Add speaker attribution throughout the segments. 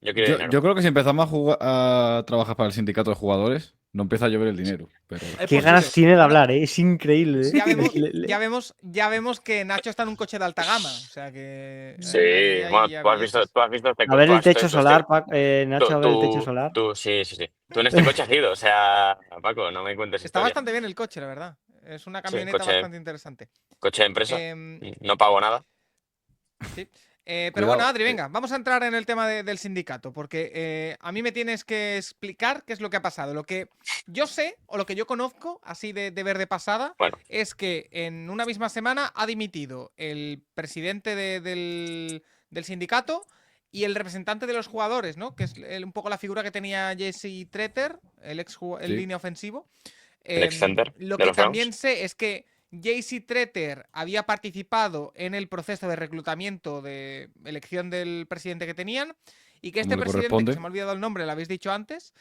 Speaker 1: Yo quiero
Speaker 2: Yo
Speaker 1: dinero.
Speaker 2: creo que si empezamos a trabajar para el sindicato de jugadores, no empieza a llover el dinero. Pero
Speaker 3: Es
Speaker 4: Qué
Speaker 3: posible.
Speaker 4: ganas tiene de
Speaker 3: Bueno,
Speaker 4: hablar, ¿eh? Es increíble, ¿eh?
Speaker 3: ya vemos,
Speaker 4: Le-
Speaker 3: ya vemos que Nacho está en un coche de alta gama. O sea que
Speaker 1: Sí,
Speaker 3: ahí hay
Speaker 1: bueno,
Speaker 3: ya
Speaker 1: tú has visto,
Speaker 3: billetes.
Speaker 1: tú has visto este
Speaker 4: A ver el techo
Speaker 1: tú este,
Speaker 4: solar, Nacho, a ver el techo solar.
Speaker 1: sí, sí, sí. Tú en este coche has ido, o sea, Paco, no me cuentes
Speaker 3: Está
Speaker 1: historias.
Speaker 3: bastante bien el coche, la verdad. Es una
Speaker 1: Sí,
Speaker 3: camioneta bastante interesante.
Speaker 1: coche de empresa,
Speaker 3: Em,
Speaker 1: no pago nada.
Speaker 3: sí. Pero bueno,
Speaker 2: cuidado.
Speaker 3: Adri, venga, vamos a entrar en el tema del sindicato, porque a mí me tienes que explicar qué es lo que ha pasado. Lo que yo sé, o lo que yo conozco, así de ver de pasada,
Speaker 1: Bueno,
Speaker 3: es que en una misma semana ha dimitido el presidente del sindicato y el representante de los jugadores, ¿no? Que es un poco la figura que tenía Jesse Treter, el
Speaker 2: Sí.
Speaker 3: línea ofensivo.
Speaker 1: el ex-center
Speaker 3: Lo
Speaker 1: de
Speaker 3: que
Speaker 1: los
Speaker 3: también
Speaker 1: Browns.
Speaker 3: sé es que JC Treter había participado en el proceso de reclutamiento de elección del presidente que tenían y que
Speaker 2: Como
Speaker 3: este
Speaker 2: le
Speaker 3: presidente, que se
Speaker 2: corresponde.
Speaker 3: me ha olvidado el nombre, lo habéis dicho antes,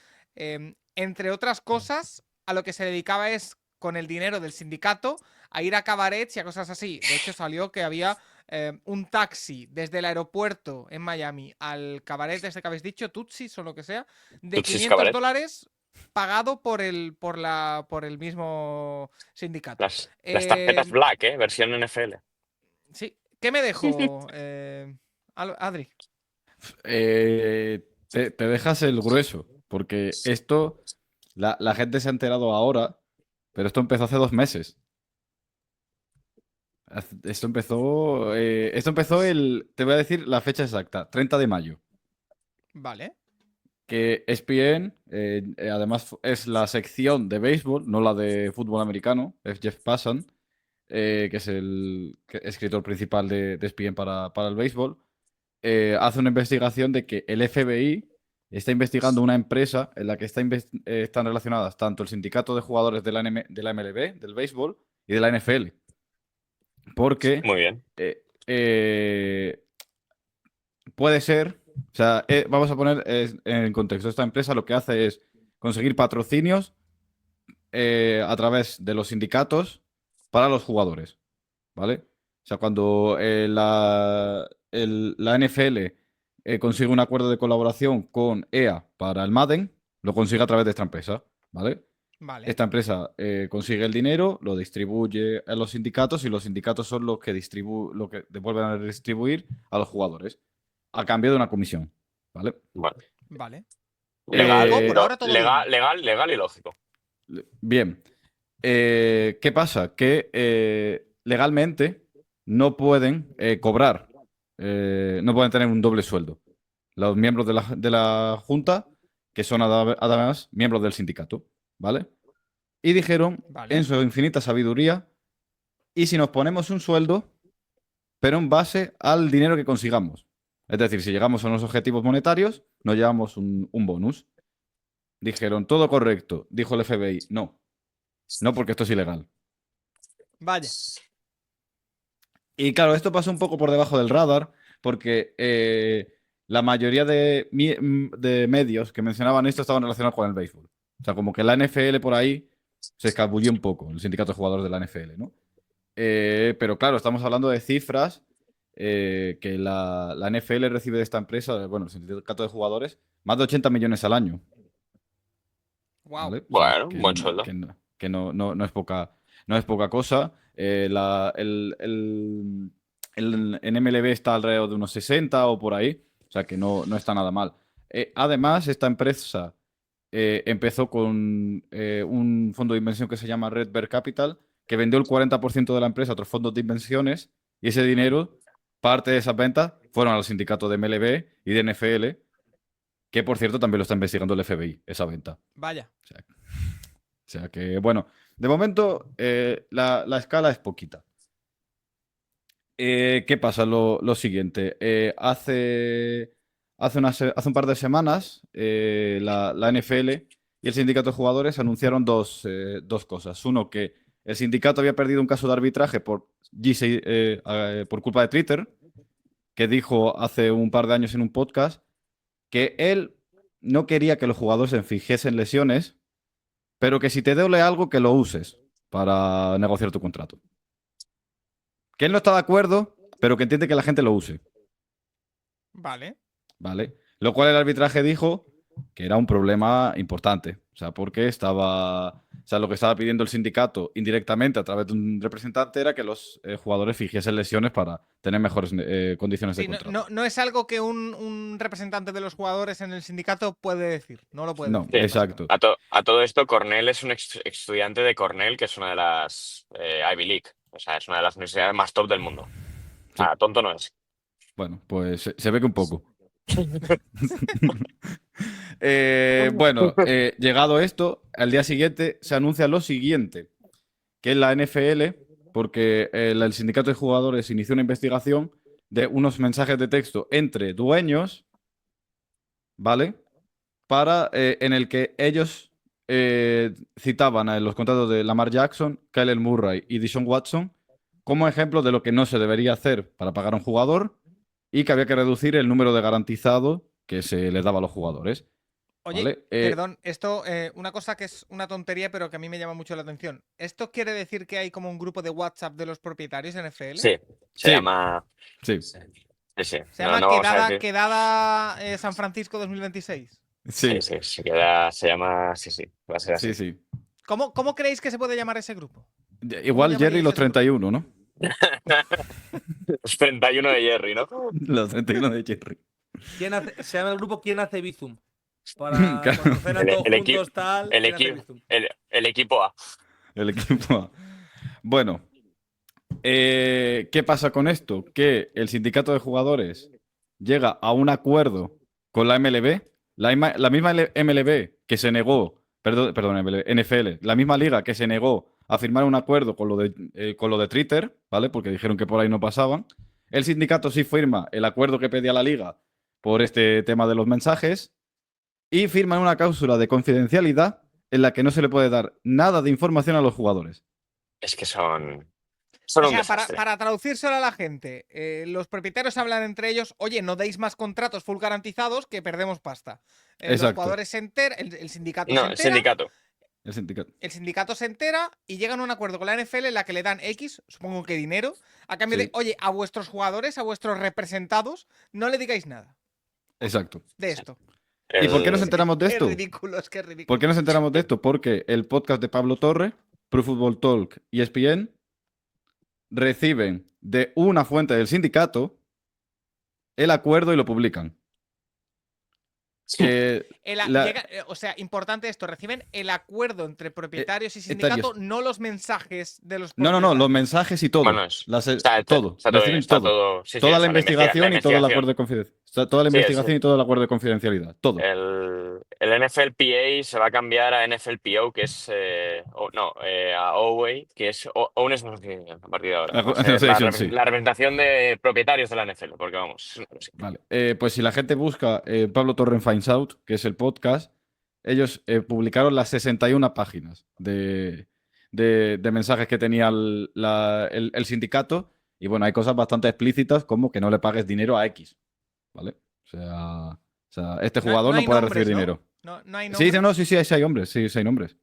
Speaker 3: entre otras cosas, a lo que se dedicaba es, con el dinero del sindicato, a ir a cabarets y a cosas así. De hecho, salió que había un taxi desde el aeropuerto en Miami al cabaret este que habéis dicho, Tutsis o lo que sea, de
Speaker 1: Tutsis
Speaker 3: 500
Speaker 1: Cabaret.
Speaker 3: dólares pagado por el mismo sindicato.
Speaker 1: Las tarjetas
Speaker 3: Eh,
Speaker 1: Black, versión NFL.
Speaker 3: sí, ¿qué me dejo, Adri?
Speaker 2: Te dejas el grueso, porque esto, la gente se ha enterado ahora, pero esto empezó hace 2 meses. Esto empezó te voy a decir la fecha exacta, 30 de mayo.
Speaker 3: Vale,
Speaker 2: Que ESPN, además es la sección de béisbol, no la de fútbol americano, es Jeff Passan, que es el escritor principal de ESPN para el béisbol, hace una investigación de que el FBI está investigando una empresa en la que están relacionadas tanto el sindicato de jugadores de la MLB, del béisbol, y de la NFL. Porque
Speaker 1: Muy bien.
Speaker 2: eh, puede ser, o sea, vamos a poner en contexto, esta empresa lo que hace es conseguir patrocinios a través de los sindicatos para los jugadores, ¿vale? O sea, cuando la NFL consigue un acuerdo de colaboración con EA para el Madden, lo consigue a través de esta empresa, ¿vale?
Speaker 3: vale,
Speaker 2: Esta empresa consigue el dinero, lo distribuye a los sindicatos y los sindicatos son los que devuelven a distribuir a los jugadores a cambio de una comisión, ¿vale?
Speaker 1: Bueno,
Speaker 3: vale. Lógico,
Speaker 1: legal,
Speaker 3: por
Speaker 2: Eh,
Speaker 3: ahora todo bien.
Speaker 1: legal y lógico.
Speaker 2: Bien. ¿Qué pasa? Que legalmente no pueden cobrar, no pueden tener un doble sueldo. Los miembros de la Junta, que son además miembros del sindicato, ¿vale? Y dijeron, en
Speaker 3: Vale,
Speaker 2: su infinita sabiduría, ¿y si nos ponemos un sueldo, pero en base al dinero que consigamos? Es decir, si llegamos a unos objetivos monetarios, nos llevamos un bonus. Dijeron, todo correcto. Dijo el FBI, no, no porque esto es ilegal.
Speaker 3: vaya.
Speaker 2: Y claro, esto pasó un poco por debajo del radar, porque la mayoría de medios que mencionaban esto estaban relacionados con el béisbol. O sea, como que la NFL por ahí se escabulló un poco, el sindicato de jugadores de la NFL, ¿no? Pero claro, estamos hablando de cifras que la NFL recibe de esta empresa, bueno, el sindicato de jugadores, más de 80 millones al año,
Speaker 3: Wow.
Speaker 2: ¿vale? O sea,
Speaker 1: Bueno,
Speaker 2: que,
Speaker 1: buen sueldo.
Speaker 2: no es poca, no es poca cosa. En MLB está alrededor de unos 60 o por ahí, o sea que no está nada mal. Además, esta empresa empezó con un fondo de inversión que se llama Red Bear Capital, que vendió el 40% de la empresa a otros fondos de inversiones, y ese dinero, parte de esas ventas, fueron al sindicato de MLB y de NFL, que por cierto también lo está investigando el FBI, esa venta.
Speaker 3: Vaya.
Speaker 2: O sea que, bueno, de momento la escala es poquita. ¿Qué pasa? Lo siguiente. Hace un par de semanas, la NFL y el sindicato de jugadores anunciaron dos cosas. Uno, que el sindicato había perdido un caso de arbitraje por culpa de Twitter, que dijo hace un par de años en un podcast que él no quería que los jugadores se infligiesen lesiones, pero que si te duele algo, que lo uses para negociar tu contrato. Que él no está de acuerdo, pero que entiende que la gente lo use,
Speaker 3: Vale.
Speaker 2: ¿vale? Lo cual el arbitraje dijo que era un problema importante. O sea, porque estaba. O sea, lo que estaba pidiendo el sindicato indirectamente a través de un representante era que los jugadores fingiesen lesiones para tener mejores condiciones de
Speaker 3: Sí,
Speaker 2: contrato.
Speaker 3: no es algo que un representante de los jugadores en el sindicato puede decir. No lo puede
Speaker 2: No,
Speaker 3: decir.
Speaker 1: Sí.
Speaker 2: exacto.
Speaker 1: A todo esto, Cornell es un estudiante de Cornell, que es una de las Ivy League. O sea, es una de las universidades más top del mundo. O sea, tonto no es.
Speaker 2: Bueno, pues se ve que un poco. Llegado esto, al día siguiente se anuncia lo siguiente, que es la NFL, porque el sindicato de jugadores inició una investigación de unos mensajes de texto entre dueños, ¿vale? En el que ellos citaban a los contratos de Lamar Jackson, Kyler Murray y Deshaun Watson como ejemplo de lo que no se debería hacer para pagar a un jugador y que había que reducir el número de garantizado que se les daba a los jugadores.
Speaker 3: Oye,
Speaker 2: ¿Vale?
Speaker 3: perdón, esto, una cosa que es una tontería, pero que a mí me llama mucho la atención. ¿Esto quiere decir que hay como un grupo de WhatsApp de los propietarios en NFL?
Speaker 1: Sí, se
Speaker 2: Sí.
Speaker 1: llama.
Speaker 2: Sí,
Speaker 1: Sí, sí.
Speaker 3: Se
Speaker 1: No,
Speaker 3: llama
Speaker 1: no vamos a decir.
Speaker 3: Quedada San Francisco 2026.
Speaker 1: Sí,
Speaker 2: sí,
Speaker 1: se llama. Sí, sí. Va a ser así.
Speaker 2: sí, sí.
Speaker 3: ¿Cómo creéis que se puede llamar ese grupo?
Speaker 2: Igual
Speaker 3: llamaríais
Speaker 2: Jerry los
Speaker 3: ese grupo?
Speaker 2: 31, ¿no?
Speaker 1: Los 31 de Jerry, ¿no?
Speaker 2: Los 31 de Jerry.
Speaker 5: Se llama el grupo ¿Quién hace Bizum? Para
Speaker 2: Claro.
Speaker 5: cuando cenan todos
Speaker 1: El
Speaker 5: juntos, tal.
Speaker 1: El
Speaker 5: ¿Quién hace
Speaker 1: equipo,
Speaker 5: Bizum?
Speaker 1: el equipo A.
Speaker 2: El equipo A. Bueno, ¿qué pasa con esto? Que el sindicato de jugadores llega a un acuerdo con la MLB, la misma MLB que se negó, perdón, MLB, NFL, la misma liga que se negó a firmar un acuerdo con lo de Twitter, ¿vale? Porque dijeron que por ahí no pasaban. El sindicato sí firma el acuerdo que pedía la liga por este tema de los mensajes y firman una cláusula de confidencialidad en la que no se le puede dar nada de información a los jugadores.
Speaker 1: Es que son
Speaker 3: O
Speaker 1: un
Speaker 3: sea,
Speaker 1: desastre.
Speaker 3: para traducírselo a la gente, los propietarios hablan entre ellos, oye, no deis más contratos full garantizados que perdemos pasta. Los
Speaker 2: Exacto.
Speaker 3: jugadores se enteran, el sindicato
Speaker 1: No,
Speaker 3: se
Speaker 1: el
Speaker 3: entera,
Speaker 1: sindicato.
Speaker 2: El sindicato.
Speaker 3: el sindicato se entera y llegan a un acuerdo con la NFL en la que le dan X, supongo que dinero, a cambio
Speaker 2: Sí.
Speaker 3: de, oye, a vuestros jugadores, a vuestros representados, no le digáis nada
Speaker 2: Exacto.
Speaker 3: de esto.
Speaker 2: ¿Y por qué nos
Speaker 1: El-
Speaker 2: enteramos de
Speaker 3: Es
Speaker 2: esto?
Speaker 3: ridículo, es que es ridículo.
Speaker 2: ¿Por qué nos enteramos de esto? Porque el podcast de Pablo Torre, Pro Football Talk y ESPN reciben de una fuente del sindicato el acuerdo y lo publican.
Speaker 3: O sea, importante esto, reciben el acuerdo entre propietarios y sindicato,
Speaker 2: etarios.
Speaker 3: no los mensajes de los
Speaker 2: No,
Speaker 3: propietarios.
Speaker 2: los mensajes y todo.
Speaker 1: Bueno,
Speaker 2: Todo.
Speaker 1: Está todo,
Speaker 2: Reciben
Speaker 1: está
Speaker 2: todo.
Speaker 1: todo. Sí, sí,
Speaker 2: Toda
Speaker 1: o
Speaker 2: la
Speaker 1: sea,
Speaker 2: investigación y todo el
Speaker 1: investigación.
Speaker 2: acuerdo de confidencialidad. Toda la
Speaker 1: Sí,
Speaker 2: investigación
Speaker 1: sí.
Speaker 2: y todo el acuerdo de confidencialidad. Todo.
Speaker 1: El NFLPA se va a cambiar a NFLPO, que es. A OWA, que es Owners Association a partir de ahora. Va a ser
Speaker 2: Association, sí.
Speaker 1: la representación de propietarios de la NFL, porque vamos.
Speaker 2: Vale. Pues si la gente busca Pablo Torre Finds Out, que es el podcast, ellos publicaron las 61 páginas de mensajes que tenía el sindicato. Y bueno, hay cosas bastante explícitas como que no le pagues dinero a X. ¿Vale? O sea, este jugador no
Speaker 3: hay
Speaker 2: puede
Speaker 3: nombres,
Speaker 2: recibir
Speaker 3: ¿no?
Speaker 2: dinero.
Speaker 3: No hay
Speaker 2: Sí,
Speaker 3: nombres.
Speaker 2: no, sí, hay hombres. Sí, hay nombres.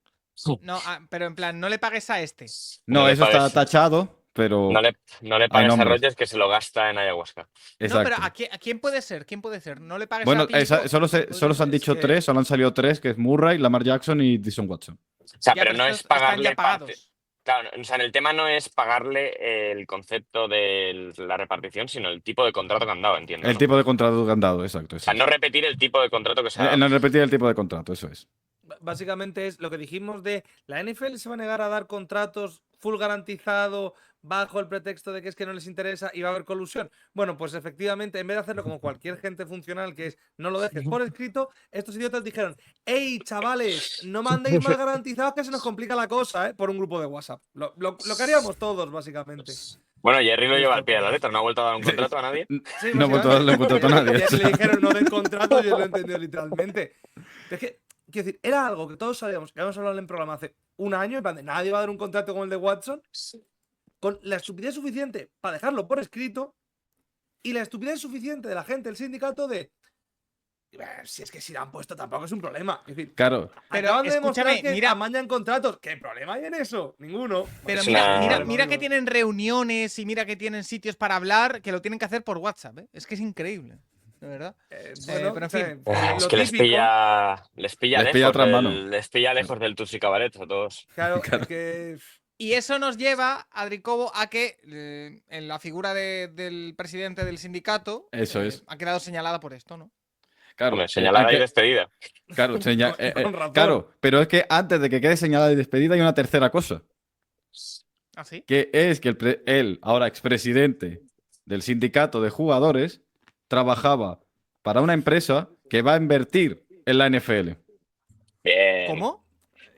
Speaker 3: No, pero en plan, no le pagues a este.
Speaker 2: No,
Speaker 1: No le
Speaker 2: eso está
Speaker 1: pagues.
Speaker 2: tachado, pero.
Speaker 1: No le pagues a
Speaker 2: nombres.
Speaker 1: Rodgers, que se lo gasta en ayahuasca.
Speaker 3: No, pero
Speaker 2: Exacto.
Speaker 3: ¿a quién puede ser? ¿Quién puede ser? No le pagues
Speaker 2: Bueno,
Speaker 3: a ti.
Speaker 2: solo se han dicho tres, solo han salido tres, que es Murray, Lamar Jackson y Deshaun Watson.
Speaker 1: O sea,
Speaker 3: Ya,
Speaker 1: pero no
Speaker 3: estos
Speaker 1: es
Speaker 3: están
Speaker 1: pagarle
Speaker 3: ya pagados.
Speaker 1: parte. Claro, o sea, en el tema no es pagarle el concepto de la repartición, sino el tipo de contrato que han dado, entiendo.
Speaker 2: El
Speaker 1: ¿no?
Speaker 2: tipo de contrato que han dado, exacto.
Speaker 1: O sea, no repetir el tipo de contrato que se ha dado.
Speaker 2: No repetir el tipo de contrato, eso es.
Speaker 5: Básicamente es lo que dijimos de la NFL se va a negar a dar contratos full garantizado bajo el pretexto de que es que no les interesa y va a haber colusión. Bueno, pues efectivamente, en vez de hacerlo como cualquier gente funcional, que es no lo dejes por escrito, estos idiotas dijeron, ¡ey, chavales! No mandéis más garantizados que se nos complica la cosa, por un grupo de WhatsApp. Lo que haríamos todos, básicamente.
Speaker 1: Bueno, Jerry lo lleva al pie de la letra, no ha vuelto a dar un contrato a nadie.
Speaker 5: Sí,
Speaker 2: No he vuelto a darle un contrato a nadie.
Speaker 5: Ya le dijeron no den contrato y él lo entendió literalmente. Es que, quiero decir, era algo que todos sabíamos, que habíamos hablado en el programa hace un año, en plan de nadie va a dar un contrato como el de Watson, con la estupidez suficiente para dejarlo por escrito y la estupidez suficiente de la gente del sindicato de si es que si la han puesto tampoco es un problema. Es decir,
Speaker 2: Claro.
Speaker 3: Pero
Speaker 5: acaban de demostrar
Speaker 3: escúchame,
Speaker 5: que
Speaker 3: mira-
Speaker 5: amañan contratos. ¿Qué problema hay en eso? Ninguno.
Speaker 3: Pero
Speaker 1: Es
Speaker 3: mira,
Speaker 1: una-
Speaker 3: mira que tienen reuniones y mira que tienen sitios para hablar que lo tienen que hacer por WhatsApp, ¿eh? Es que es increíble. de verdad.
Speaker 5: Bueno,
Speaker 3: pero en
Speaker 5: o sea,
Speaker 3: fin.
Speaker 1: Es
Speaker 5: lo
Speaker 1: que les
Speaker 5: típico.
Speaker 1: pilla
Speaker 2: Les pilla
Speaker 1: lejos
Speaker 2: otra mano.
Speaker 1: les pilla lejos del Tutsi Cabaret a todos.
Speaker 5: Claro,
Speaker 2: Claro.
Speaker 5: es que.
Speaker 3: Y eso nos lleva, Adri Cobo, a que en la figura del presidente del sindicato
Speaker 2: Eso es.
Speaker 3: ha quedado señalada por esto, ¿no?
Speaker 2: Claro,
Speaker 1: Hombre, señalada y despedida.
Speaker 2: claro,
Speaker 5: Con razón.
Speaker 2: claro, pero es que antes de que quede señalada y despedida hay una tercera cosa,
Speaker 3: ¿Ah, sí?
Speaker 2: que es que él, ahora expresidente del sindicato de jugadores, trabajaba para una empresa que va a invertir en la NFL.
Speaker 1: Bien.
Speaker 3: ¿Cómo?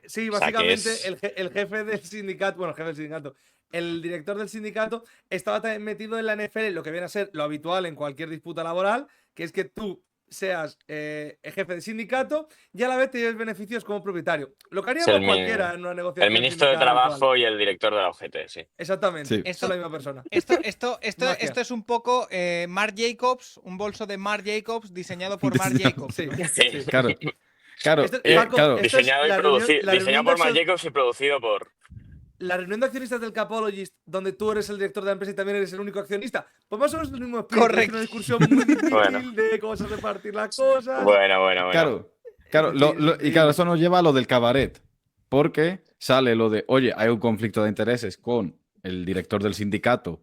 Speaker 5: Sí,
Speaker 1: O sea, que
Speaker 5: básicamente
Speaker 1: es-
Speaker 5: el jefe del sindicato, bueno, el jefe del sindicato, el director del sindicato estaba también metido en la NFL, lo que viene a ser lo habitual en cualquier disputa laboral, que es que tú seas el jefe del sindicato y a la vez te lleves beneficios como propietario. Lo que
Speaker 1: Es
Speaker 5: haríamos cualquiera en una
Speaker 1: el
Speaker 5: negociación
Speaker 1: ministro de
Speaker 5: sindical
Speaker 1: Trabajo
Speaker 5: habitual.
Speaker 1: y el director de la UGT, sí.
Speaker 5: Exactamente,
Speaker 2: Sí.
Speaker 5: es la misma persona.
Speaker 3: Esto
Speaker 5: Magia.
Speaker 3: es un poco Marc Jacobs, un bolso de Marc Jacobs diseñado por Marc Jacobs.
Speaker 5: Sí,
Speaker 3: ¿no?
Speaker 5: sí.
Speaker 2: Claro, claro,
Speaker 5: Esto-
Speaker 2: claro.
Speaker 5: Paco, esto es
Speaker 1: Diseñado y
Speaker 5: la reunión-
Speaker 1: producido.
Speaker 5: la
Speaker 1: Diseñado
Speaker 5: reunión
Speaker 1: por
Speaker 5: de
Speaker 1: Marc
Speaker 5: acción-
Speaker 1: Jacobs y producido por.
Speaker 5: La reunión de accionistas del Capologist, donde tú eres el director de la empresa y también eres el único accionista, pues más o menos es el mismo espíritu.
Speaker 3: Correcto.
Speaker 5: Es una discusión muy difícil
Speaker 1: Bueno.
Speaker 5: de cómo se repartir las cosas.
Speaker 1: Bueno.
Speaker 2: Claro, claro,
Speaker 5: Sí, sí,
Speaker 2: y claro, eso nos lleva a lo del cabaret, porque sale lo de, oye, hay un conflicto de intereses con el director del sindicato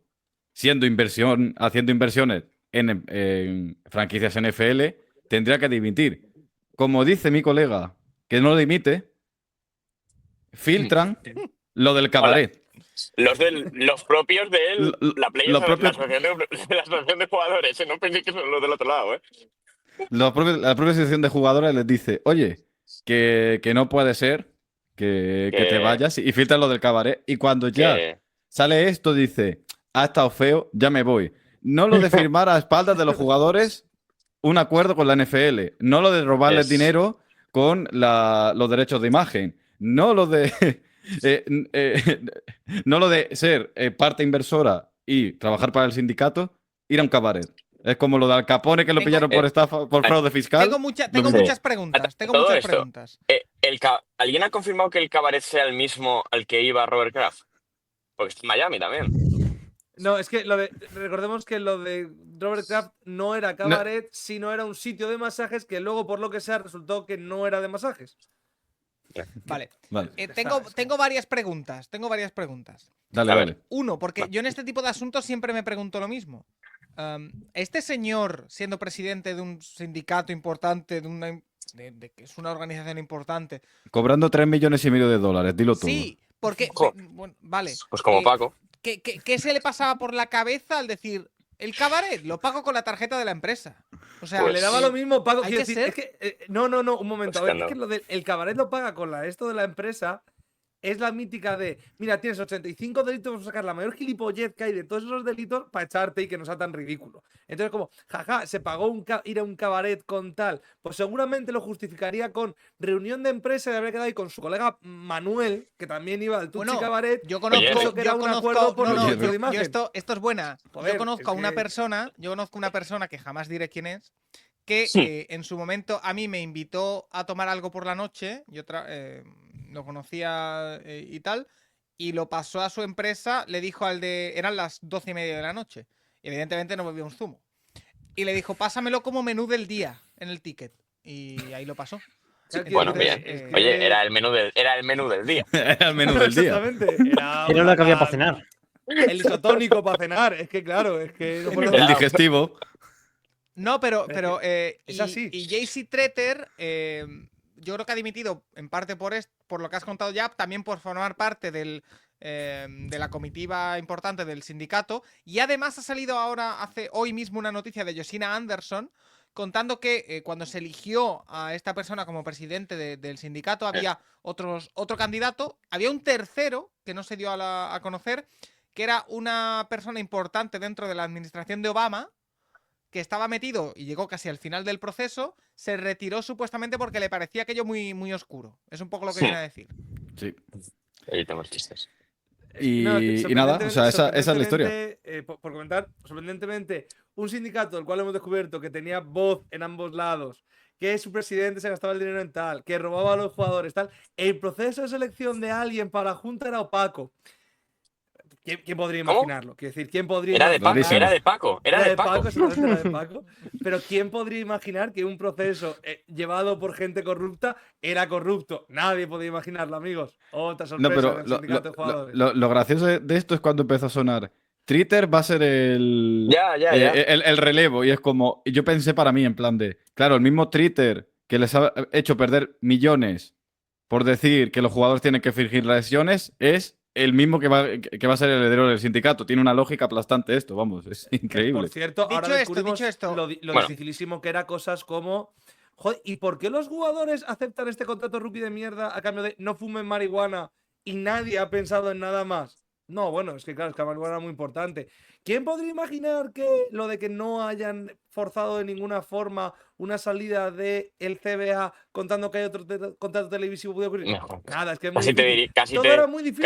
Speaker 2: haciendo inversiones en franquicias NFL, tendría que dimitir. Como dice mi colega, que no dimite, filtran lo del cabaret.
Speaker 1: Los propios de él, la
Speaker 2: Lo propio-
Speaker 1: la asociación de jugadores, no penséis que son los del otro lado, ¿eh?
Speaker 2: La propia asociación de jugadores les dice, oye, que no puede ser que te
Speaker 1: Que-
Speaker 2: vayas y filtran lo del cabaret. Y cuando ya
Speaker 1: Que-
Speaker 2: sale esto, dice, ha estado feo, ya me voy. No lo de firmar a espaldas de los jugadores un acuerdo con la NFL. No lo de robarles
Speaker 1: Es-
Speaker 2: dinero con los derechos de imagen. No lo de, no lo de ser parte inversora y trabajar para el sindicato, ir a un cabaret. Es como lo de Al Capone, que lo
Speaker 3: Tengo-
Speaker 2: pillaron por estafa, por fraude fiscal.
Speaker 3: Tengo
Speaker 2: mismo.
Speaker 3: muchas preguntas. Tengo
Speaker 1: Todo
Speaker 3: muchas
Speaker 1: esto.
Speaker 3: preguntas.
Speaker 1: ¿Alguien ha confirmado que el cabaret sea el mismo al que iba Robert Kraft? Porque está en Miami también.
Speaker 5: No, es que recordemos que lo de Robert Kraft no era cabaret, sino era un sitio de masajes que luego, por lo que sea, resultó que no era de masajes.
Speaker 3: Vale.
Speaker 2: Vale,
Speaker 3: Tengo varias preguntas.
Speaker 2: dale,
Speaker 1: A ver.
Speaker 2: dale.
Speaker 3: Uno, porque yo en este tipo de asuntos siempre me pregunto lo mismo. Este señor, siendo presidente de un sindicato importante, de que es una organización importante.
Speaker 2: Cobrando 3,5 millones de dólares, dilo todo.
Speaker 3: Sí, porque.
Speaker 1: Ojo.
Speaker 3: Bueno, vale.
Speaker 1: Pues como Paco.
Speaker 3: ¿Qué se le pasaba por la cabeza al decir el cabaret lo pago con la tarjeta de la empresa? O sea,
Speaker 1: Pues-
Speaker 5: Le daba lo mismo, Paco.
Speaker 3: hay
Speaker 5: Quiero
Speaker 3: que
Speaker 5: decir,
Speaker 3: ser-
Speaker 5: es que, no, un momento.
Speaker 1: Pues
Speaker 5: A ver,
Speaker 1: que
Speaker 5: es que lo del el cabaret lo paga con esto de la empresa. Es la mítica de, mira, tienes 85 delitos, vamos a sacar la mayor gilipollez que hay de todos esos delitos para echarte y que no sea tan ridículo. Entonces, como, jaja, se pagó ir a un cabaret con tal, pues seguramente lo justificaría con reunión de empresa y habría quedado ahí con su colega Manuel, que también iba al Tucci
Speaker 3: Bueno,
Speaker 5: Cabaret.
Speaker 3: yo
Speaker 5: y
Speaker 3: conozco,
Speaker 5: eso que era
Speaker 3: yo
Speaker 5: un
Speaker 3: conozco,
Speaker 5: acuerdo por
Speaker 3: no,
Speaker 5: los
Speaker 3: no,
Speaker 5: derechos de
Speaker 3: yo
Speaker 5: imagen.
Speaker 3: esto es buena.
Speaker 5: Joder,
Speaker 3: yo conozco a
Speaker 5: es
Speaker 3: una
Speaker 5: que-
Speaker 3: persona que jamás diré quién es, que
Speaker 1: Sí.
Speaker 3: en su momento a mí me invitó a tomar algo por la noche, yo lo conocía y tal, y lo pasó a su empresa, le dijo eran las 12:30 de la noche, evidentemente no bebía un zumo, y le dijo, pásamelo como menú del día en el ticket, y ahí lo pasó.
Speaker 5: Claro,
Speaker 1: Bueno,
Speaker 5: entonces,
Speaker 1: bien.
Speaker 5: es que-
Speaker 1: Oye, era el menú del día.
Speaker 2: Era el menú del día.
Speaker 5: Exactamente.
Speaker 4: Era lo que había para cenar.
Speaker 5: El isotónico para cenar. Es que claro, es que no puedo-
Speaker 2: El digestivo.
Speaker 3: No, pero
Speaker 5: Es así.
Speaker 3: y JC Treter, yo creo que ha dimitido en parte por lo que has contado ya, también por formar parte de la comitiva importante del sindicato, y además ha salido hoy mismo una noticia de Josina Anderson contando que cuando se eligió a esta persona como presidente del sindicato había otro candidato, había un tercero que no se dio a conocer, que era una persona importante dentro de la administración de Obama, que estaba metido y llegó casi al final del proceso, se retiró supuestamente porque le parecía aquello muy, muy oscuro. Es un poco lo que
Speaker 1: Sí.
Speaker 3: viene a decir.
Speaker 2: Sí.
Speaker 1: Ahí tenemos chistes.
Speaker 2: Y,
Speaker 5: No,
Speaker 2: y nada, o sea, esa es la historia.
Speaker 5: sorprendentemente, por comentar, sorprendentemente, un sindicato del cual hemos descubierto que tenía voz en ambos lados, que su presidente se gastaba el dinero en tal, que robaba a los jugadores, tal. El proceso de selección de alguien para la Junta era opaco. ¿Quién podría
Speaker 1: ¿Cómo?
Speaker 5: imaginarlo? Quiero decir, ¿quién podría
Speaker 1: Era de Paco,
Speaker 2: Clarísimo.
Speaker 1: era de Paco, era de Paco.
Speaker 5: exactamente, era de Paco. Pero ¿quién podría imaginar que un proceso llevado por gente corrupta era corrupto? Nadie podía imaginarlo, amigos. Otra
Speaker 2: No,
Speaker 5: sorpresa
Speaker 2: pero
Speaker 5: en el sindicato de jugadores.
Speaker 2: lo gracioso de esto es cuando empezó a sonar. Twitter va a ser
Speaker 1: Ya.
Speaker 2: el relevo. Y es como. Yo pensé para mí, en plan de. Claro, el mismo Twitter que les ha hecho perder millones por decir que los jugadores tienen que fingir lesiones es el mismo que va a ser el heredero del sindicato. Tiene una lógica aplastante esto, vamos. Es
Speaker 5: Por
Speaker 2: increíble.
Speaker 5: cierto,
Speaker 3: Dicho
Speaker 5: ahora
Speaker 3: esto,
Speaker 5: descubrimos
Speaker 3: dicho esto.
Speaker 5: lo
Speaker 1: Bueno.
Speaker 5: dificilísimo que era cosas como. Joder, ¿y por qué los jugadores aceptan este contrato rookie de mierda a cambio de no fumen marihuana y nadie ha pensado en nada más? No, bueno, es que claro, es que la marihuana era muy importante. ¿Quién podría imaginar que lo de que no hayan forzado de ninguna forma una salida del CBA contando que hay otro contrato televisivo puede ocurrir?
Speaker 1: No.
Speaker 5: Nada, es que es muy
Speaker 1: Casi te
Speaker 5: difícil.
Speaker 1: diría, casi
Speaker 5: Todo
Speaker 1: te,
Speaker 5: era muy difícil.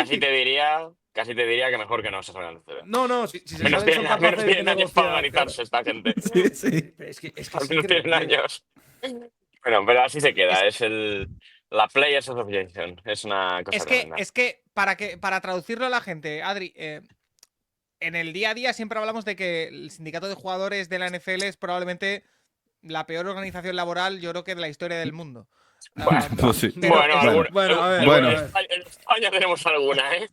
Speaker 1: casi te diría que mejor que no se salgan del CB.
Speaker 5: No, si se
Speaker 1: Menos
Speaker 5: salen son
Speaker 1: tienen, menos
Speaker 5: capaces de
Speaker 1: tienen años para
Speaker 5: negociar.
Speaker 1: organizarse esta gente.
Speaker 2: Sí, sí.
Speaker 5: Pero es que es
Speaker 1: Al menos tienen
Speaker 5: increíble.
Speaker 1: años. Bueno, pero así se queda. Es la Players Association. Es una cosa tremenda.
Speaker 3: Es que para traducirlo a la gente, Adri, en el día a día siempre hablamos de que el sindicato de jugadores de la NFL es probablemente la peor organización laboral, yo creo que de la historia del mundo.
Speaker 1: Bueno,
Speaker 2: Pues sí.
Speaker 3: Pero
Speaker 1: bueno,
Speaker 3: es-
Speaker 1: alguna-
Speaker 5: bueno, a ver,
Speaker 2: Bueno.
Speaker 1: En España tenemos alguna, ¿eh?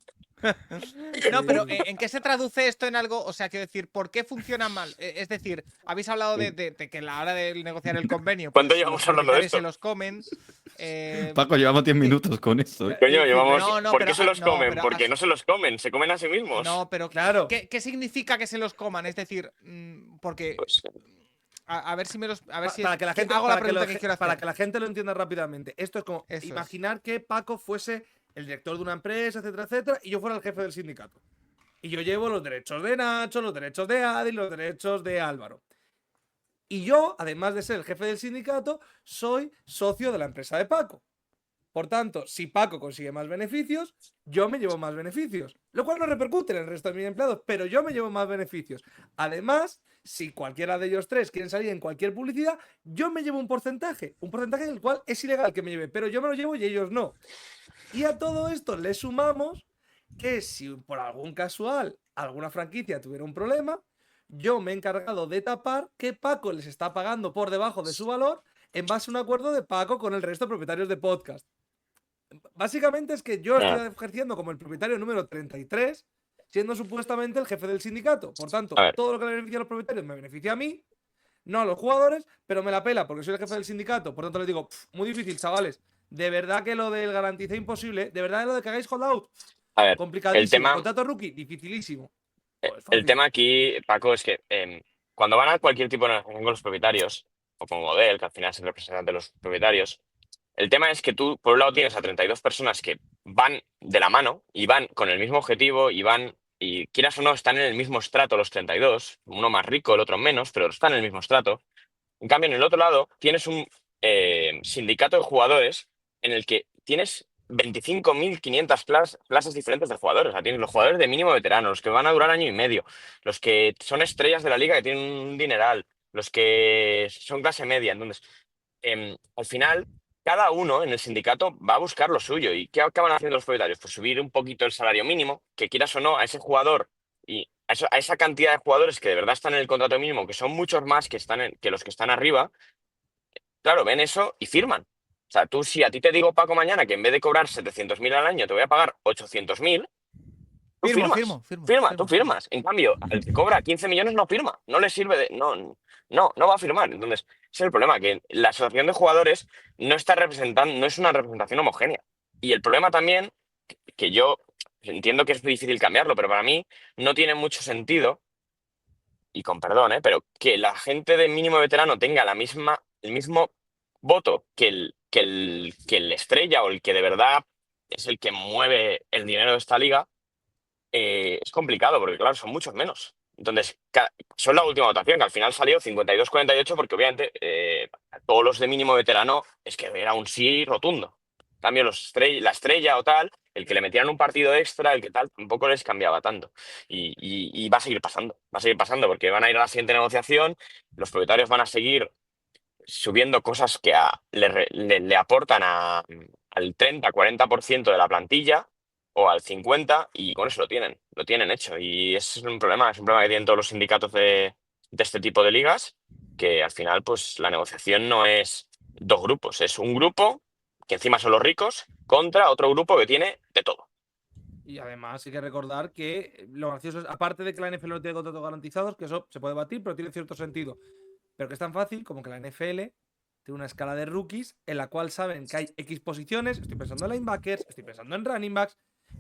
Speaker 3: No, pero ¿en qué se traduce esto en algo? O sea, quiero decir, ¿por qué funciona mal? Es decir, habéis hablado de que a la hora de negociar el convenio,
Speaker 1: ¿Cuánto
Speaker 3: pues,
Speaker 1: llevamos
Speaker 3: los
Speaker 1: hablando de
Speaker 3: propietarios
Speaker 1: esto?
Speaker 3: se los comen.
Speaker 2: Paco, llevamos 10 minutos con esto.
Speaker 1: Coño, llevamos.
Speaker 3: No,
Speaker 1: ¿Por
Speaker 3: pero-
Speaker 1: qué se los
Speaker 3: no,
Speaker 1: comen?
Speaker 3: pero
Speaker 1: Porque
Speaker 3: has-
Speaker 1: no se los comen, se comen a sí mismos.
Speaker 3: No, pero
Speaker 5: Claro.
Speaker 3: ¿qué significa que se los coman? Es decir, porque
Speaker 1: Pues,
Speaker 3: a ver si me los, a ver si
Speaker 5: Para que la gente,
Speaker 3: hago la
Speaker 5: para que
Speaker 3: pregunta
Speaker 5: lo-
Speaker 3: que quiero hacer.
Speaker 5: para que la gente lo entienda rápidamente. Esto es como
Speaker 3: Eso es.
Speaker 5: imaginar que Paco fuese el director de una empresa, etcétera, etcétera, y yo fuera el jefe del sindicato. Y yo llevo los derechos de Nacho, los derechos de Adi, los derechos de Álvaro. Y yo, además de ser el jefe del sindicato, soy socio de la empresa de Paco. Por tanto, si Paco consigue más beneficios, yo me llevo más beneficios. Lo cual no repercute en el resto de mis empleados, pero yo me llevo más beneficios. Además, si cualquiera de ellos tres quieren salir en cualquier publicidad, yo me llevo un porcentaje. Un porcentaje del cual es ilegal que me lleve, pero yo me lo llevo y ellos no. Y a todo esto le sumamos que si por algún casual alguna franquicia tuviera un problema, yo me he encargado de tapar que Paco les está pagando por debajo de su valor en base a un acuerdo de Paco con el resto de propietarios de podcast. Básicamente es que yo estoy ejerciendo como el propietario número 33, siendo supuestamente el jefe del sindicato. Por tanto,
Speaker 1: A ver.
Speaker 5: todo lo que le beneficia a los propietarios me beneficia a mí, no a los jugadores, pero me la pela porque soy el jefe del sindicato. Por tanto, les digo, muy difícil, chavales. De verdad que lo del garantice imposible, de verdad que lo de que hagáis holdout,
Speaker 1: a ver,
Speaker 5: complicadísimo.
Speaker 1: el tema-
Speaker 5: Contrato rookie, dificilísimo. Pues
Speaker 1: el
Speaker 5: fácil.
Speaker 1: tema aquí, Paco, es que cuando van a cualquier tipo de negociación con los propietarios, o con Model, que al final es el representante de los propietarios, el tema es que tú, por un lado, tienes a 32 personas que van de la mano y van con el mismo objetivo y quieras o no, están en el mismo estrato los 32, uno más rico, el otro menos, pero están en el mismo estrato. En cambio, en el otro lado, tienes un sindicato de jugadores en el que tienes 25.500 plazas diferentes de jugadores. O sea, tienes los jugadores de mínimo veterano, los que van a durar año y medio, los que son estrellas de la liga que tienen un dineral, los que son clase media. Entonces, al final, cada uno en el sindicato va a buscar lo suyo. ¿Y qué acaban haciendo los propietarios? Pues subir un poquito el salario mínimo, que quieras o no, a ese jugador y a esa cantidad de jugadores que de verdad están en el contrato mínimo, que son muchos más que los que están arriba, claro, ven eso y firman. O sea, tú, si a ti te digo, Paco, mañana que en vez de cobrar 700.000 al año te voy a pagar 800.000, tú firmas. Tú firmas. En cambio, al que cobra 15 millones no firma. No le sirve de. No va a firmar. Entonces, ese es el problema, que la asociación de jugadores no está representando, no es una representación homogénea. Y el problema también, que yo entiendo que es difícil cambiarlo, pero para mí no tiene mucho sentido, y con perdón, pero que la gente de mínimo veterano tenga el mismo voto que el estrella o el que de verdad es el que mueve el dinero de esta liga, es complicado porque, claro, son muchos menos. Entonces, son la última votación, que al final salió 52-48, porque obviamente todos los de mínimo veterano es que era un sí rotundo. En cambio, la estrella o tal, el que le metieran un partido extra, el que tal, tampoco les cambiaba tanto. Y va a seguir pasando, porque van a ir a la siguiente negociación, los propietarios van a seguir subiendo cosas que le aportan al 30-40% de la plantilla, o al 50 y con eso lo tienen hecho. Y ese es un problema que tienen todos los sindicatos de este tipo de ligas, que al final pues la negociación no es dos grupos, es un grupo que encima son los ricos contra otro grupo que tiene de todo.
Speaker 5: Y además hay que recordar que lo gracioso es, aparte de que la NFL no tiene contratos garantizados, que eso se puede debatir, pero tiene cierto sentido. Pero que es tan fácil como que la NFL tiene una escala de rookies en la cual saben que hay X posiciones, estoy pensando en linebackers, estoy pensando en running backs,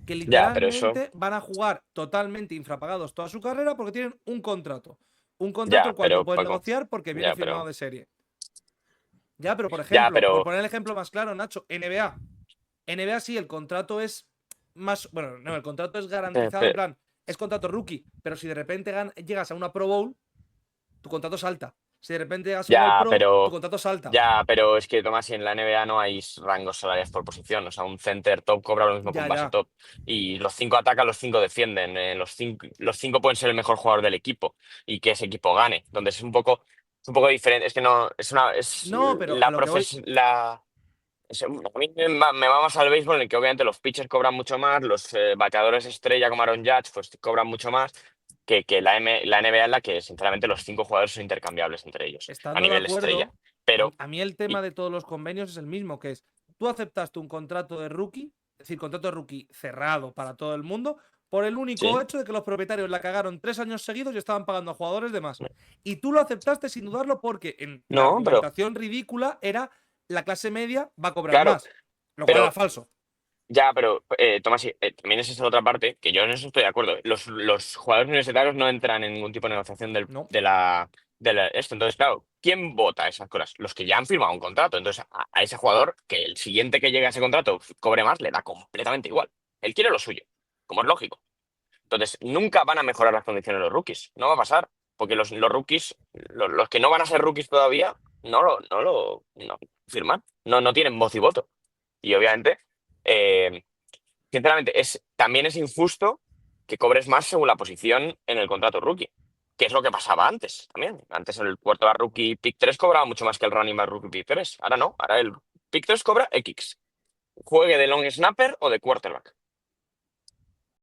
Speaker 5: que
Speaker 1: Ya, pero eso,
Speaker 5: literalmente van a jugar totalmente infrapagados toda su carrera porque tienen un contrato. Un contrato
Speaker 1: ya,
Speaker 5: el cual no
Speaker 1: pero
Speaker 5: pueden
Speaker 1: Paco,
Speaker 5: negociar porque viene
Speaker 1: ya,
Speaker 5: firmado
Speaker 1: pero,
Speaker 5: de serie. Ya, pero por
Speaker 1: ya,
Speaker 5: ejemplo, por
Speaker 1: pero,
Speaker 5: poner el ejemplo más claro, Nacho, NBA. NBA sí, el contrato es más. Bueno, no, el contrato es garantizado, en
Speaker 1: pe-
Speaker 5: plan, es contrato rookie, pero si de repente llegas a una Pro Bowl, tu contrato salta. Si de repente llegas a un All
Speaker 1: ya,
Speaker 5: Pro, tu
Speaker 1: pero,
Speaker 5: contrato salta.
Speaker 1: ya, pero es que Tomás, en la NBA no hay rangos salariales por posición. O sea, un center top cobra lo mismo que
Speaker 5: Ya,
Speaker 1: un base
Speaker 5: ya.
Speaker 1: top. Y los 5 atacan, los 5 defienden. Los cinco pueden ser el mejor jugador del equipo y que ese equipo gane. Entonces es un poco diferente. Es que no, es
Speaker 5: No, pero a
Speaker 1: la
Speaker 5: lo que voy.
Speaker 1: a mí me va más al béisbol en el que obviamente los pitchers cobran mucho más, los bateadores estrella como Aaron Judge pues cobran mucho más que la NBA en la que sinceramente los 5 jugadores son intercambiables entre ellos a
Speaker 5: Estando de
Speaker 1: nivel estrella.
Speaker 5: acuerdo,
Speaker 1: Pero,
Speaker 5: a mí el
Speaker 1: y-
Speaker 5: tema de todos los convenios es el mismo, que es, tú aceptaste un contrato de rookie, es decir, contrato de rookie cerrado para todo el mundo, por el único
Speaker 1: sí,
Speaker 5: hecho de que los propietarios la cagaron 3 años seguidos y estaban pagando a jugadores de más. Y tú lo aceptaste sin dudarlo porque en la
Speaker 1: no, pero
Speaker 5: argumentación ridícula era la clase media va a cobrar
Speaker 1: claro,
Speaker 5: más, lo cual era
Speaker 1: pero
Speaker 5: falso.
Speaker 1: ya, pero Tomás, también es esa otra parte que yo en eso estoy de acuerdo. Los jugadores universitarios no entran en ningún tipo de negociación
Speaker 5: No,
Speaker 1: esto. Entonces, claro, ¿quién vota esas cosas? Los que ya han firmado un contrato. Entonces, a ese jugador, que el siguiente que llegue a ese contrato cobre más, le da completamente igual. Él quiere lo suyo, como es lógico. Entonces, nunca van a mejorar las condiciones de los rookies. No va a pasar. Porque los rookies, los que no van a ser rookies todavía, no firman. No tienen voz y voto. Y obviamente. eh, Sinceramente, también es injusto que cobres más según la posición en el contrato rookie, que es lo que pasaba antes también. Antes el cuarto rookie pick 3 cobraba mucho más que el running back rookie pick 3. Ahora no, ahora el pick 3 cobra X. Juegue de long snapper o de quarterback.